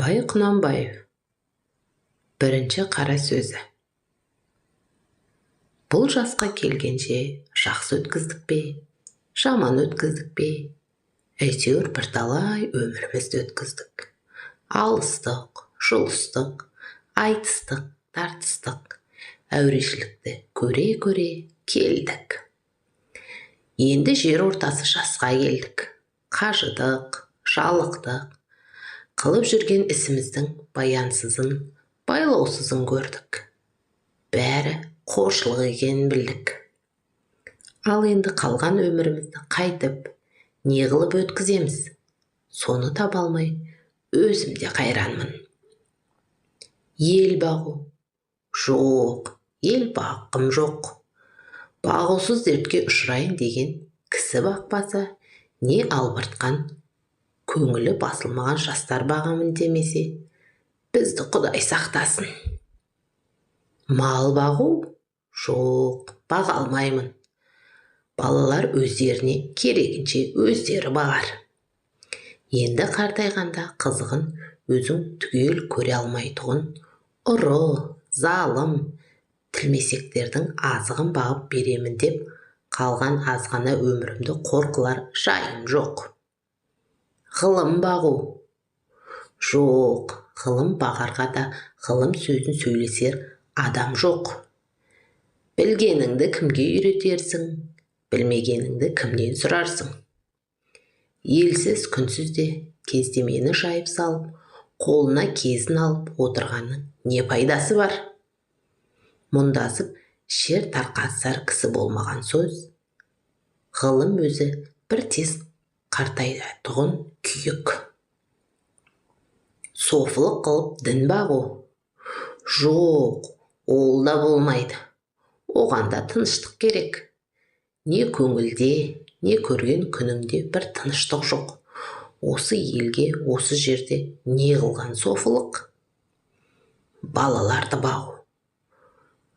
Абай Құнанбаев. Бірінші қара сөзі. Бұл жасқа келгенше жақсы өткіздік пе, жаман өткіздік пе? Әйтеуір бірталай өмірімізді өткіздік. Алыстық, жұлыстық, айтыстық, тартыстық, әурешілікті көре-көре келдік. Енді жер ортасы жасқа келдік. Қажыдық, жалықтық. Қылып жүрген ісіміздің баянсызын, байлаусызын көрдік. Бәрі қошылық екенін білдік. Ал енді қалған өмірімізді қайтып, не қылып өткіземіз? Соны таба алмай, өзім де қайранмын. Ел бағу? Жоқ, ел баққым жоқ. Бағусыз дертке ұшырайын деген кісі бақпаса, не албыртқан, көңілі басылмаған жастар бағамын демесе, бізді Құдай сақтасын. Мал бағу? Жоқ, баға алмаймын. Балалар өздеріне керегінше өздері бағар. Енді қартайғанда қызығын өзің түгел көре алмайтұғын, ұры, залым, тілмесектердің азығын бағып беремін деп, қалған азғана өмірімді қор қылар жайым жоқ. Ғылым бағу? Жоқ, ғылым бағарға да ғылым сөзін сөйлесер адам жоқ. Білгеніңді кімге үйретерсің, білмегеніңді кімнен сұрарсың? Елсіз күнсіз де кездемені жайып салып, қолына кезін алып отырғанның не пайдасы бар? Мұндасып шер тарқатысар кісі болмаған сөз. Ғылым өзі бір тез қартайтұғын күйік. Софылық қылып дін бағу? Жоқ, ол да болмайды. Оған да тыныштық керек. Не көңілде, не көрген күніңде бір тыныштық жоқ. Осы елге, осы жерде не қылған софылық? Балаларды бағу?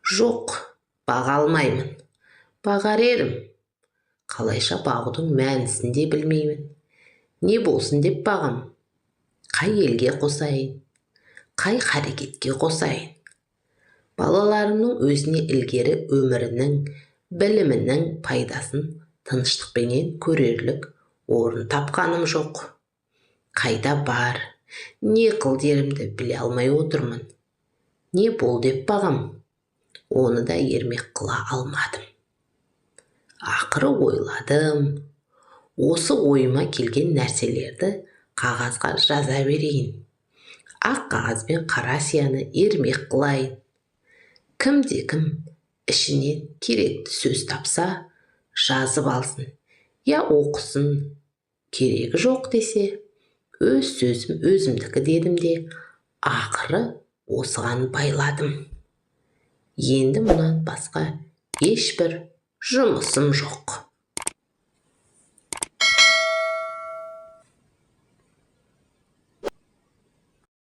Жоқ, баға алмаймын. Бағар едім. Қалайша бағудың мәнісін де білмеймін. Не болсын деп бағам? Қай елге қосайын? Қай қарекетке қосайын? Балаларымның өзіне ілгері өмірінің, білімінің пайдасын тыныштықпенен көрерлік орын тапқаным жоқ. Қайда бар, не қыл дерімді біле алмай отырмын. Не бол деп бағам? Оны да ермек қыла алмадым. Ақыры ойладым. Осы ойыма келген нәрселерді қағазға жаза берейін. Ақ қағаз бен қара сияны ермек қылайын. Кімде-кім ішінен керекті сөз тапса, жазып алсын, я оқысын. Керегі жоқ десе, өз сөзім өзімдікі дедім де, ақыры осыған байладым. Енді мұнан басқа ешбір жұмысым жоқ.